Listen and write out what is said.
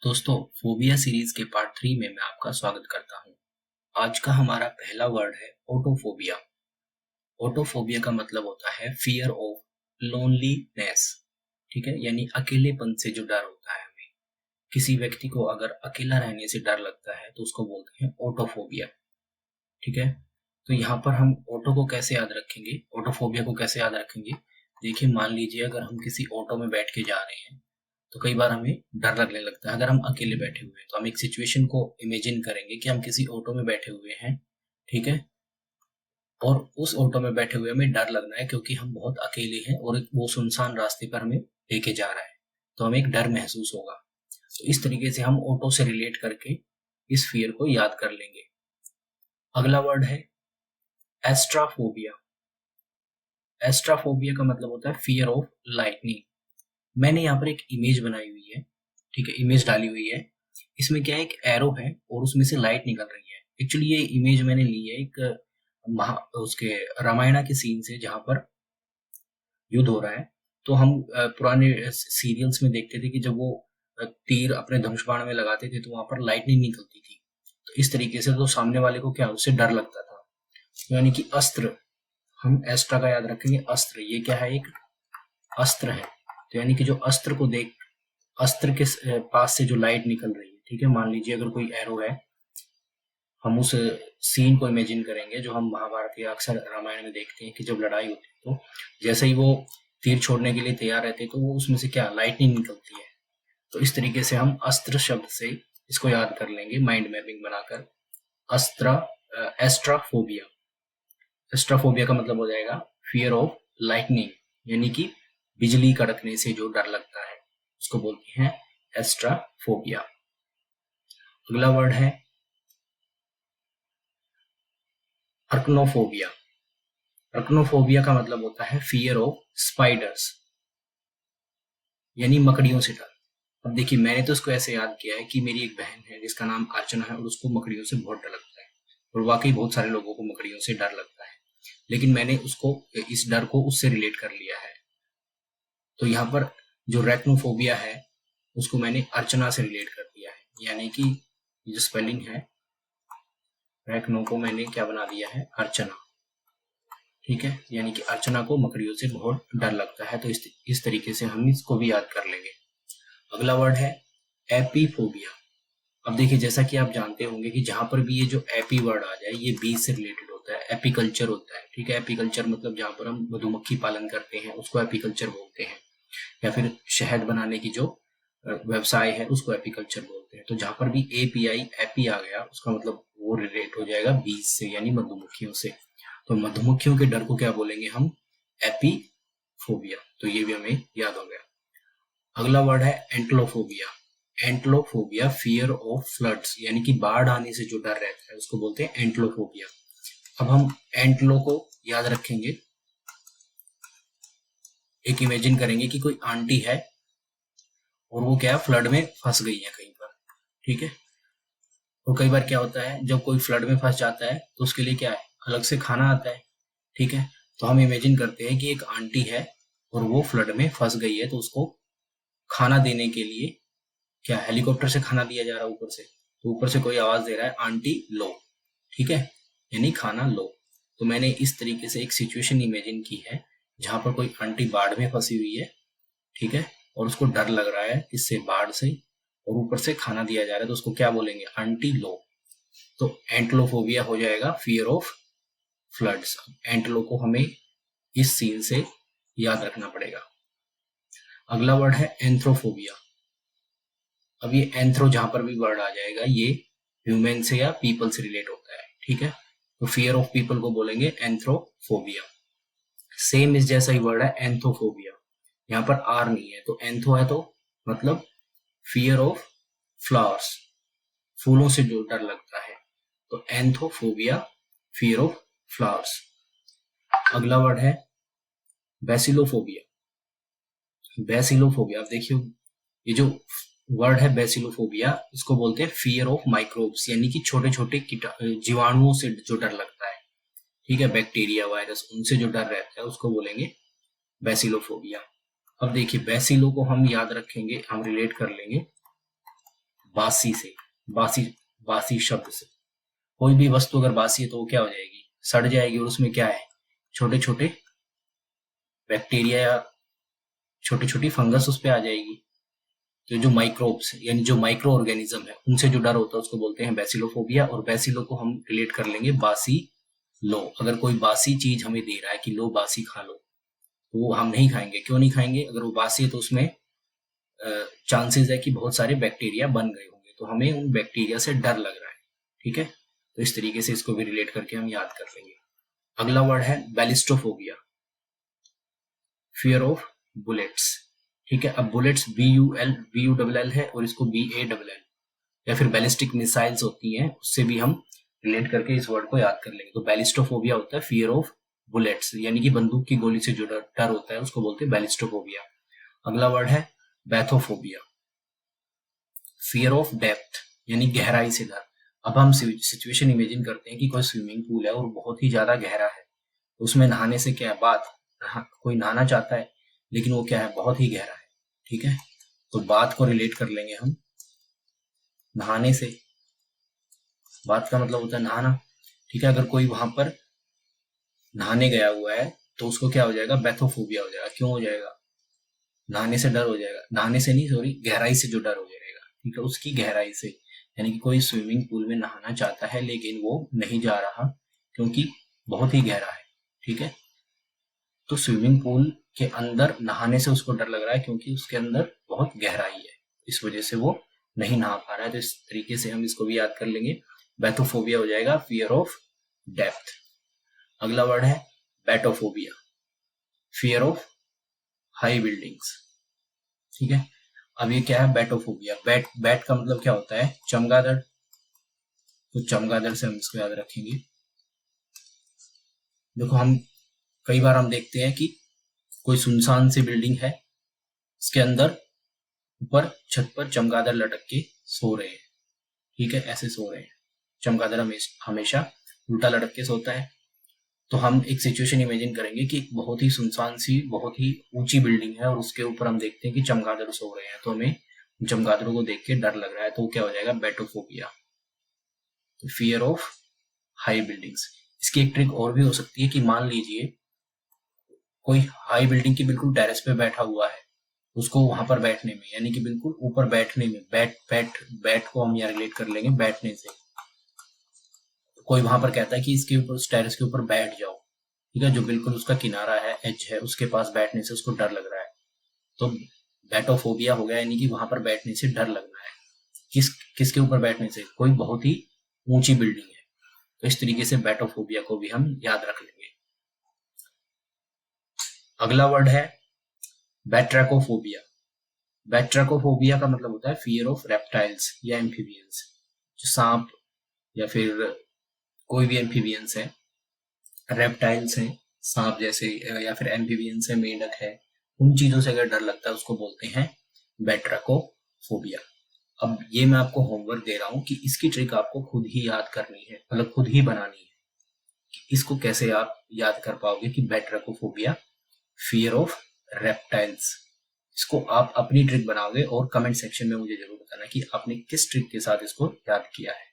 दोस्तों, phobia series के part 3 में मैं आपका स्वागत करता हूं। आज का हमारा पहला वर्ड है ओटोफोबिया। ओटोफोबिया का मतलब होता है फियर ऑफ लोनलीनेस। ठीक है, यानी अकेलेपन से जो डर होता है हमें। किसी व्यक्ति को अगर अकेला रहने से डर लगता है तो उसको बोलते हैं ओटोफोबिया। ठीक है, तो यहाँ पर हम ऑटो को कैसे याद रखेंगे, ओटोफोबिया को कैसे याद रखेंगे। देखिए, मान लीजिए अगर हम किसी ऑटो में बैठ के जा रहे हैं तो कई बार हमें डर लगने लगता है। अगर हम अकेले बैठे हुए हैं तो हम एक सिचुएशन को इमेजिन करेंगे कि हम किसी ऑटो में बैठे हुए हैं। ठीक है, और उस ऑटो में बैठे हुए हमें डर लगना है क्योंकि हम बहुत अकेले हैं और वो सुनसान रास्ते पर हमें लेके जा रहा है, तो हमें एक डर महसूस होगा। तो इस तरीके से हम ऑटो से रिलेट करके इस फियर को याद कर लेंगे। अगला वर्ड है एस्ट्राफोबिया। एस्ट्राफोबिया का मतलब होता है फियर ऑफ लाइटनिंग। मैंने यहाँ पर एक इमेज बनाई हुई है। ठीक है, इमेज डाली हुई है। इसमें क्या है, एक एरो है और उसमें से लाइट निकल रही है। एक्चुअली ये इमेज मैंने ली है एक महा उसके रामायणा के सीन से, जहां पर युद्ध हो रहा है। तो हम पुराने सीरियल्स में देखते थे कि जब वो तीर अपने धनुष बाण में लगाते थे तो वहां पर लाइट नहीं निकलती थी। तो इस तरीके से तो सामने वाले को क्या, उससे डर लगता था। यानी कि अस्त्र, हम एस्ट्रा का याद रखेंगे। अस्त्र, ये क्या है, एक अस्त्र है। तो यानी कि जो अस्त्र को देख, अस्त्र के पास से जो लाइट निकल रही है। ठीक है, मान लीजिए अगर कोई एरो है, हम उस सीन को इमेजिन करेंगे जो हम महाभारत या अक्सर रामायण में देखते हैं कि जब लड़ाई होती है तो जैसे ही वो तीर छोड़ने के लिए तैयार रहते हैं तो वो उसमें से क्या, लाइटनिंग निकलती है। तो इस तरीके से हम अस्त्र शब्द से इसको याद कर लेंगे, माइंड मैपिंग बनाकर। अस्त्र, एस्ट्राफोबिया। एस्ट्राफोबिया का मतलब हो जाएगा फियर ऑफ लाइटनिंग, यानी कि बिजली कड़कने से जो डर लगता है उसको बोलते हैं एस्ट्राफोबिया। अगला वर्ड है अर्कनोफोबिया। अर्कनोफोबिया का मतलब होता है फियर ऑफ स्पाइडर्स, यानी मकड़ियों से डर। अब देखिए, मैंने तो उसको ऐसे याद किया है कि मेरी एक बहन है जिसका नाम अर्चना है और उसको मकड़ियों से बहुत डर लगता है। और वाकई बहुत सारे लोगों को मकड़ियों से डर लगता है, लेकिन मैंने उसको, इस डर को उससे रिलेट कर लिया है। तो यहाँ पर जो रैक्नोफोबिया है उसको मैंने अर्चना से रिलेट कर दिया है, यानी कि जो स्पेलिंग है रैक्नो को मैंने क्या बना दिया है, अर्चना। ठीक है, यानी कि अर्चना को मकड़ियों से बहुत डर लगता है। तो इस तरीके से हम इसको भी याद कर लेंगे। अगला वर्ड है एपीफोबिया। अब देखिए, जैसा कि आप जानते होंगे कि जहां पर भी ये जो एपी वर्ड आ जाए ये बीज से रिलेटेड होता है, एपीकल्चर होता है। ठीक है, एपीकल्चर मतलब जहां पर हम मधुमक्खी पालन करते हैं उसको एपीकल्चर बोलते हैं, या फिर शहद बनाने की जो व्यवसाय है उसको एपीकल्चर बोलते हैं। तो जहां पर भी एपीआई, एपी आ गया, उसका मतलब वो रिलेट हो जाएगा बीज से, यानी मधुमक्खियों से। तो मधुमक्खियों के डर को क्या बोलेंगे हम, एपीफोबिया। तो ये भी हमें याद हो गया। अगला वर्ड है एंटलोफोबिया। एंटलोफोबिया फियर ऑफ फ्लड्स, यानी कि बाढ़ आने से जो डर रहता है उसको बोलते हैं एंटलोफोबिया। अब हम एंटलो को याद रखेंगे, एक इमेजिन करेंगे कि कोई आंटी है और वो क्या, फ्लड में फंस गई है कहीं पर। ठीक है, और कई बार क्या होता है, जब कोई फ्लड में फंस जाता है तो उसके लिए क्या है, अलग से खाना आता है। ठीक है, तो हम इमेजिन करते हैं कि एक आंटी है और वो फ्लड में फंस गई है, तो उसको खाना देने के लिए क्या, हेलीकॉप्टर से खाना दिया जा रहा है ऊपर से। तो ऊपर से कोई आवाज दे रहा है, आंटी लो। ठीक है, यानी खाना लो। तो मैंने इस तरीके से एक सिचुएशन इमेजिन की है जहां पर कोई आंटी बाढ़ में फंसी हुई है। ठीक है, और उसको डर लग रहा है इससे, बाढ़ से, और ऊपर से खाना दिया जा रहा है, तो उसको क्या बोलेंगे, आंटी लो। तो एंटलोफोबिया हो जाएगा फियर ऑफ फ्लड्स। एंटलो को हमें इस सीन से याद रखना पड़ेगा। अगला वर्ड है एंथ्रोफोबिया। अब ये एंथ्रो जहां पर भी वर्ड आ जाएगा ये ह्यूमन से या पीपल से रिलेट होता है। ठीक है, तो फियर ऑफ पीपल को बोलेंगे एंथ्रोफोबिया। सेम इस जैसा ही वर्ड है एंथोफोबिया। यहाँ पर आर नहीं है, तो एंथो है तो मतलब फियर ऑफ फ्लावर्स, फूलों से जो डर लगता है। तो एंथोफोबिया फियर ऑफ फ्लावर्स। अगला वर्ड है बेसिलोफोबिया। बेसिलोफोबिया, आप देखिए ये जो वर्ड है बेसिलोफोबिया, इसको बोलते हैं फियर ऑफ माइक्रोब्स, यानी कि छोटे छोटे जीवाणुओं से जो डर लगता है। ठीक है, बैक्टीरिया, वायरस, उनसे जो डर रहता है उसको बोलेंगे बेसिलोफोबिया। अब देखिए, बेसिलो को हम याद रखेंगे, हम रिलेट कर लेंगे बासी से, बासी बासी शब्द से। कोई भी वस्तु अगर बासी है तो वो क्या हो जाएगी, सड़ जाएगी, और उसमें क्या है, छोटे छोटे बैक्टीरिया या छोटी छोटी फंगस उस पे आ जाएगी। तो जो माइक्रोब्स यानी जो माइक्रो ऑर्गेनिज्म है उनसे जो डर होता है उसको बोलते हैं बैसिलोफोबिया। और बैसिलो को हम रिलेट कर लेंगे बासी लो। अगर कोई बासी चीज हमें दे रहा है कि लो बासी खा लो, तो वो हम नहीं खाएंगे। क्यों नहीं खाएंगे, अगर वो बासी है तो उसमें चांसेस है कि बहुत सारे बैक्टीरिया बन गए होंगे, तो हमें उन बैक्टीरिया से डर लग रहा है। ठीक है, तो इस तरीके से इसको भी रिलेट करके हम याद कर लेंगे। अगला वर्ड है बैलिस्टोफोबिया, फियर ऑफ बुलेट्स। ठीक है, अब बुलेट्स BUL है और इसको BALL या फिर बैलिस्टिक मिसाइल्स होती हैं, उससे भी हम रिलेट करके इस वर्ड को याद कर लेंगे। तो बैलिस्टोफोबिया होता है फियर ऑफ बुलेट्स, यानी कि बंदूक की गोली से जो डर होता है उसको बोलते हैं बैलिस्टोफोबिया। अगला वर्ड है बैथोफोबिया, फियर ऑफ डेप्थ यानी गहराई से डर। अब हम सिचुएशन इमेजिन करते हैं कि कोई स्विमिंग पूल है और बहुत ही ज्यादा गहरा है, तो उसमें नहाने से क्या है, कोई नहाना चाहता है लेकिन वो क्या है, बहुत ही गहरा है। ठीक है, तो बात को रिलेट कर लेंगे हम नहाने से। बात का मतलब होता है नहाना। ठीक है, अगर कोई वहां पर नहाने गया हुआ है तो उसको क्या हो जाएगा, बैथोफोबिया हो जाएगा। क्यों हो जाएगा, नहाने से डर हो जाएगा, नहाने से नहीं सॉरी, गहराई से जो डर हो जाएगा। ठीक है, उसकी गहराई से, यानी कि कोई स्विमिंग पूल में नहाना चाहता है लेकिन वो नहीं जा रहा क्योंकि बहुत ही गहरा है। ठीक है, तो स्विमिंग पूल के अंदर नहाने से उसको डर लग रहा है क्योंकि उसके अंदर बहुत गहराई है, इस वजह से वो नहीं नहा पा रहा है। तो इस तरीके से हम इसको भी याद कर लेंगे, बैथोफोबिया हो जाएगा फियर ऑफ डेप्थ। अगला वर्ड है बैटोफोबिया, फियर ऑफ हाई बिल्डिंग्स। ठीक है, अब ये क्या है, बैटोफोबिया। बैट का मतलब क्या होता है, चमगादड़। तो चमगादड़ से हम इसको याद रखेंगे। देखो कई बार हम देखते हैं कि कोई सुनसान सी बिल्डिंग है, इसके अंदर ऊपर छत पर चमगादड़ लटक के सो रहे हैं। ठीक है, ऐसे सो रहे हैं। चमगादड़ हमेशा उल्टा लटक के सोता है। तो हम एक सिचुएशन इमेजिन करेंगे कि एक बहुत ही सुनसान सी बहुत ही ऊंची बिल्डिंग है और उसके ऊपर हम देखते हैं कि चमगादड़ सो रहे हैं, तो हमें चमगादड़ों को देख के डर लग रहा है, तो क्या हो जाएगा, बैटोफोबिया, फियर ऑफ हाई बिल्डिंग्स। इसकी एक ट्रिक और भी हो सकती है कि मान लीजिए कोई हाई बिल्डिंग की बिल्कुल टेरेस पे बैठा हुआ है, उसको वहां पर बैठने में, यानी कि बिल्कुल ऊपर बैठने में, बैट को हम यहाँ रिलेट कर लेंगे बैठने से। कोई वहां पर कहता है कि इसके ऊपर, उस टेरेस के ऊपर बैठ जाओ। ठीक है, जो बिल्कुल उसका किनारा है, एज है, उसके पास बैठने से उसको डर लग रहा है, तो बैटोफोबिया हो गया, यानी कि वहां पर बैठने से डर लग रहा है। किसके ऊपर बैठने से, कोई बहुत ही ऊंची बिल्डिंग है। तो इस तरीके से बैटोफोबिया को भी हम याद रख लेंगे। अगला वर्ड है बैट्रैकोफोबिया। बैट्रैकोफोबिया का मतलब होता है फियर ऑफ रेप्टाइल्स या एम्फीबियंस। जो सांप या फिर कोई भी एम्फीबियंस है, रेप्टाइल्स हैं सांप जैसे, या फिर एम्फीबियंस है, मेंढक है, उन चीजों से अगर डर लगता है उसको बोलते हैं बैट्रैकोफोबिया। अब ये मैं आपको होमवर्क दे रहा हूं कि इसकी ट्रिक आपको खुद ही याद करनी है, मतलब खुद ही बनानी है कि इसको कैसे आप याद कर पाओगे कि बैट्रैकोफोबिया फियर ऑफ रेप्टाइल्स। इसको आप अपनी ट्रिक बनाओगे और कमेंट सेक्शन में मुझे जरूर बताना कि आपने किस ट्रिक के साथ इसको याद किया है।